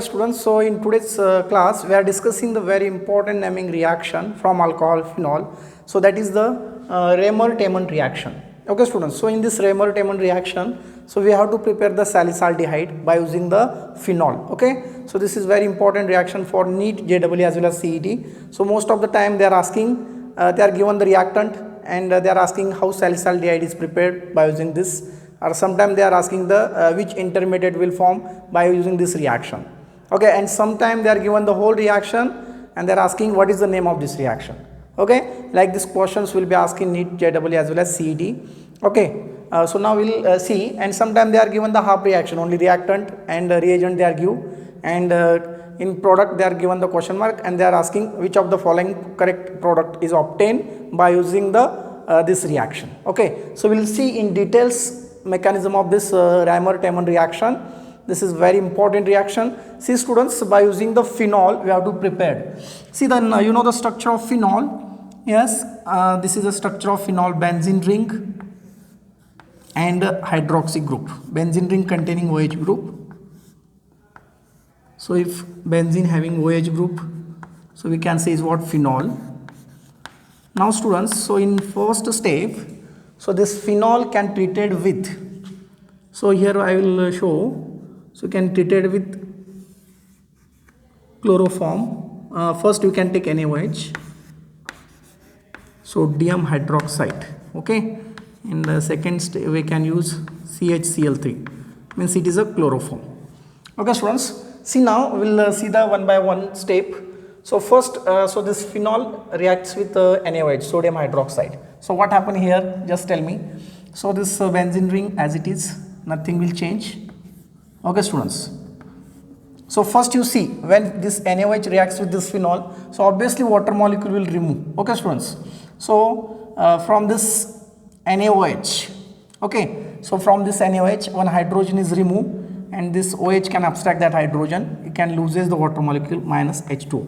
Students, so in today's class we are discussing the very important naming reaction from alcohol phenol. So that is the Raymer-Taman reaction. Okay students, so in this Raymer-Taman reaction, so we have to prepare the salicylaldehyde by using the phenol. Okay, so this is very important reaction for NEET, JEE as well as CET. So most of the time they are asking, they are given the reactant and they are asking how salicylaldehyde is prepared by using this, or sometimes they are asking the which intermediate will form by using this reaction. Okay, and sometimes they are given the whole reaction and they are asking what is the name of this reaction. Okay, like these questions will be asking NEET, JEE as well as CET. Okay, so now we will see, and sometimes they are given the half reaction, only reactant and reagent they are given, and in product they are given the question mark and they are asking which of the following correct product is obtained by using the this reaction. Okay, so we will see in details mechanism of this Raymer-Taman reaction. This is very important reaction. See students, by using the phenol we have to prepare. See then you know the structure of phenol. Yes, this is the structure of phenol: benzene ring and hydroxy group. Benzene ring containing OH group. So if benzene having OH group, so we can say is what? Phenol. Now students, so in first step, so this phenol can treated with, so here I will show, so can treated with chloroform. First you can take NaOH, sodium hydroxide. Okay, in the second step we can use CHCl3, means it is a chloroform. Okay students, see now we will see the one by one step. So first, so this phenol reacts with NaOH, sodium hydroxide. So what happened here, just tell me. So this benzene ring as it is, nothing will change. Okay students, so first you see when this NaOH reacts with this phenol, so obviously water molecule will remove. Okay students, so from this NaOH, okay, so from this NaOH one hydrogen is removed and this OH can abstract that hydrogen, it can loses the water molecule minus H2O.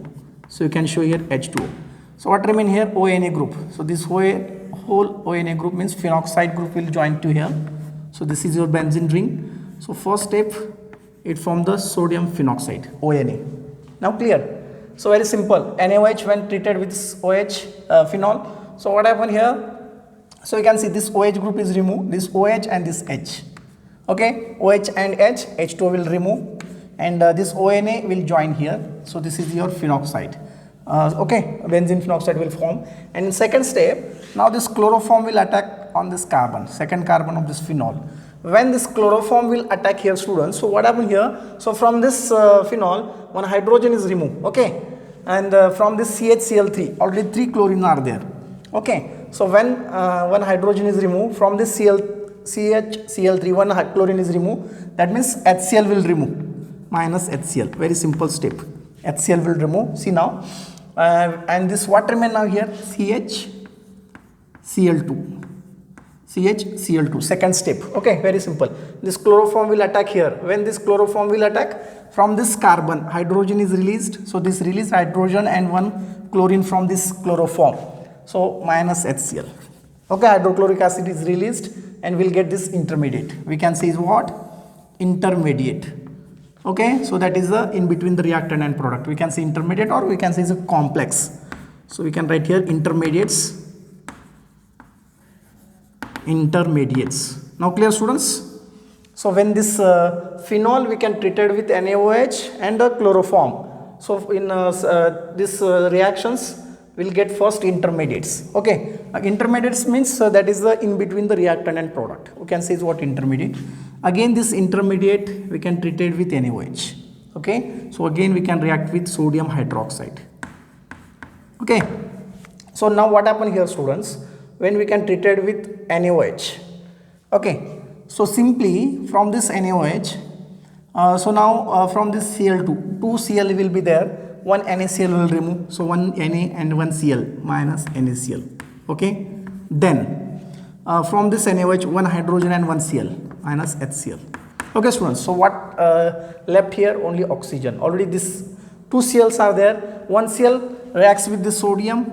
So you can show here H2O. So what remain here? ONA group. So this whole ONA group means phenoxide group will join to here. So this is your benzene ring. So first step, it formed the sodium phenoxide, ONA. Now clear? So very simple. NaOH when treated with this OH phenol. So what happened here? So you can see this OH group is removed, this OH and this H. Okay, OH and H, H2O will remove, and this ONA will join here. So this is your phenoxide. Okay, benzene phenoxide will form. And in second step, now this chloroform will attack on this carbon, second carbon of this phenol. When this chloroform will attack here students, so what happened here? So from this phenol, one hydrogen is removed, okay, and from this CHCl3, already 3 chlorine are there, okay. So when one hydrogen is removed, from this CHCl3, one chlorine is removed, that means HCl will remove, minus HCl, very simple step, HCl will remove, see now, and this what remain now here? CHCl2, second step. Okay, very simple. This chloroform will attack here. When this chloroform will attack, from this carbon hydrogen is released, so this release hydrogen and one chlorine from this chloroform, so minus HCl. Okay, hydrochloric acid is released and we'll get this intermediate. We can say is what? Intermediate. Okay, so that is the in between the reactant and product. We can say intermediate, or we can say is a complex. So we can write here intermediates. Now clear students? So when this phenol we can treat it with NaOH and the chloroform. So in this reactions we'll get first intermediates. Okay, intermediates means that is the in between the reactant and product. We can say is what? Intermediate. Again this intermediate we can treat it with NaOH. Okay, so again we can react with sodium hydroxide. Okay, so now what happened here students? When we can treat it with NaOH, okay, so simply from this NaOH, so now from this Cl2, 2 Cl will be there, 1 NaCl will remove, so 1 Na and 1 Cl minus NaCl, okay, then from this NaOH, 1 hydrogen and 1 Cl minus HCl. Okay students, so what left here? Only oxygen. Already this 2 Cls are there, 1 Cl reacts with the sodium,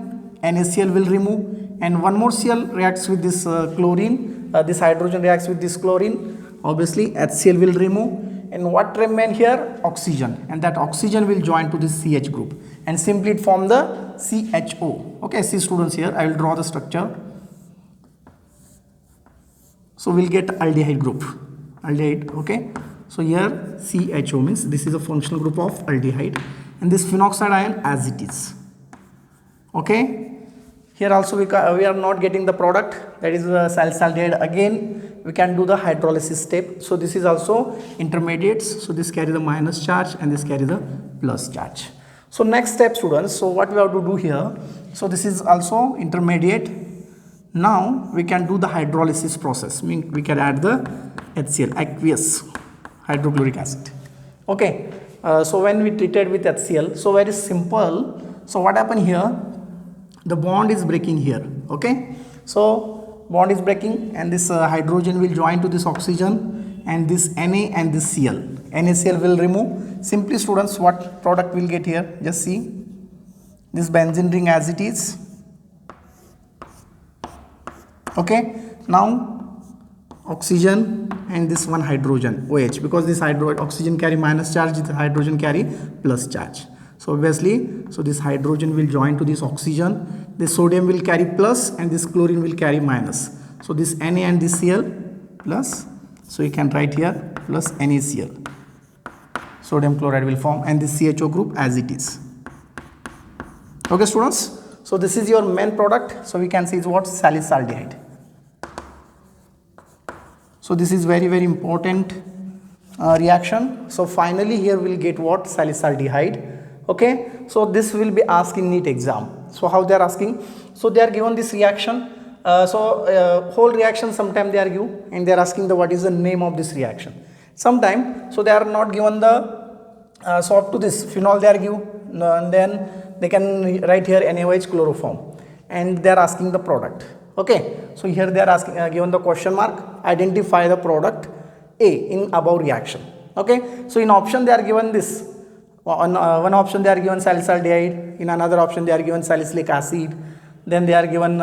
NaCl will remove, and one more Cl reacts with this chlorine, this hydrogen reacts with this chlorine, obviously HCl will remove, and what remain here? Oxygen, and that oxygen will join to this CH group and simply it form the CHO. Okay, see students, here I will draw the structure. So we'll get aldehyde group, aldehyde. Okay, so here CHO means this is a functional group of aldehyde, and this phenoxide ion as it is. Okay, here also we are not getting the product, that is salicylaldehyde. Again we can do the hydrolysis step. So this is also intermediates, so this carry the minus charge and this carry the plus charge. So next step students, so what we have to do here, so this is also intermediate. Now we can do the hydrolysis process, mean we can add the HCl, aqueous hydrochloric acid. Okay, so when we treated with HCl, so very simple. So what happened here, the bond is breaking here. Okay, so bond is breaking and this hydrogen will join to this oxygen, and this Na and this Cl, NaCl will remove. Simply students, what product will get here, just see this benzene ring as it is. Okay, now oxygen and this one hydrogen OH, because this oxygen carry minus charge, the hydrogen carry plus charge. So obviously, so this hydrogen will join to this oxygen, this sodium will carry plus and this chlorine will carry minus. So this Na and this Cl plus, so you can write here plus NaCl, sodium chloride will form, and this CHO group as it is. Okay students, so this is your main product. So we can see is what? Salicylaldehyde. So this is very important reaction. So finally here we'll get what? Salicylaldehyde. Okay, so this will be asked in NEET exam. So how they are asking? So they are given this reaction. Whole reaction sometime they are given and they are asking the what is the name of this reaction. Sometime so they are not given the so up to this phenol they are given, and then they can write here NaOH chloroform, and they are asking the product. Okay, so here they are asking given the question mark, identify the product A in above reaction. Okay, so in option they are given this, on one option they are given salicylaldehyde, in another option they are given salicylic acid, then they are given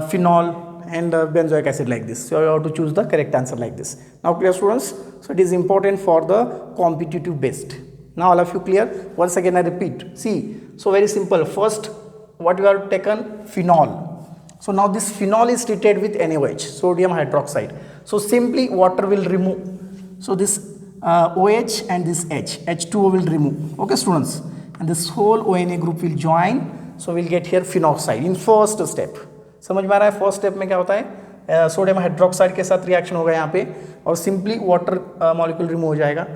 phenol and benzoic acid like this. So you have to choose the correct answer like this. Now clear students, so it is important for the competitive based. Now all of you clear? Once again I repeat, see, so very simple. First what you have taken? Phenol. So now this phenol is treated with NaOH, sodium hydroxide. So simply water will remove. So this OH and this H2O will remove. Okay students, and this whole ONA group will join. So we'll get here phenoxide in first step. समझ में आ रहा है? First step में क्या होता है? Sodium hydroxide के साथ रिएक्शन होगा यहाँ पे और सिंपली वाटर मॉलिक्यूल रिमूव हो जाएगा.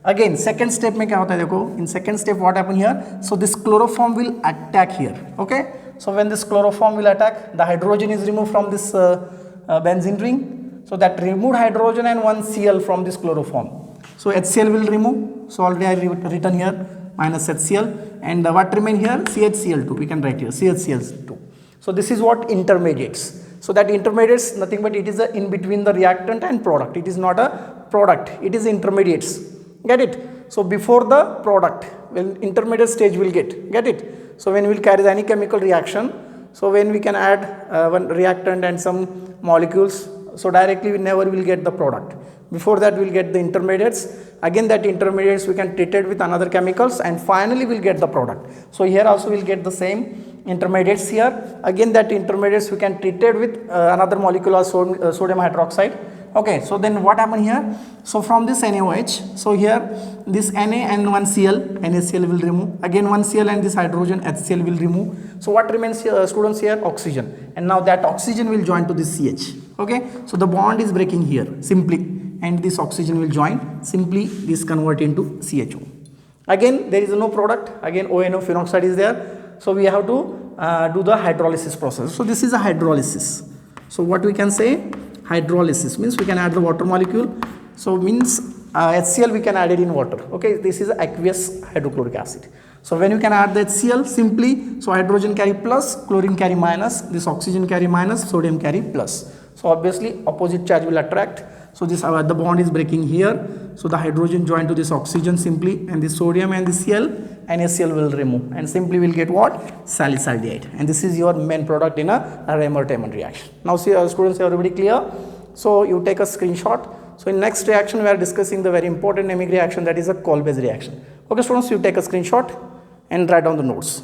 अगेन सेकंड स्टेप में क्या होता है? देखो, in second step what happen here? So this chloroform will attack here. Okay, so when this chloroform will attack, the hydrogen is removed from this benzene ring. So that removed hydrogen and one Cl from this chloroform. So HCl will remove. So already I written here minus HCl, and what remain here? CHCl2. We can write here CHCl2. So this is what intermediates. So that intermediates nothing but it is a in between the reactant and product. It is not a product. It is intermediates. Get it? So before the product, when intermediate stage will get it. So when we will carry any chemical reaction, so when we can add one reactant and some molecules, so directly we never will get the product. Before that we will get the intermediates. Again that intermediates we can treat it with another chemicals, and finally we will get the product. So here also we will get the same intermediates here. Again that intermediates we can treat it with another molecule of sodium hydroxide. Okay, so then what happened here? So from this NaOH, so here this Na and one Cl, NaCl will remove. Again one Cl and this hydrogen HCl will remove. So what remains here, students, here? Oxygen. And now that oxygen will join to this CH. Okay, so the bond is breaking here simply, and this oxygen will join. Simply this convert into CHO. Again there is no product. Again ONO phenoxide is there. So we have to do the hydrolysis process. So this is a hydrolysis. So what we can say? Hydrolysis means we can add the water molecule. So means HCl we can add it in water. Okay, this is aqueous hydrochloric acid. So when you can add the HCl, simply, so hydrogen carry plus, chlorine carry minus, this oxygen carry minus, sodium carry plus. So obviously opposite charge will attract. So this the bond is breaking here. So the hydrogen join to this oxygen simply, and the sodium and the Cl and HCl will remove, and simply will get what? Salicylaldehyde. And this is your main product in a Raymer-Tayman reaction. Now see students, everybody clear? So you take a screenshot. So in next reaction we are discussing the very important amine reaction, that is a Kolbe's reaction. Okay students, you take a screenshot and write down the notes.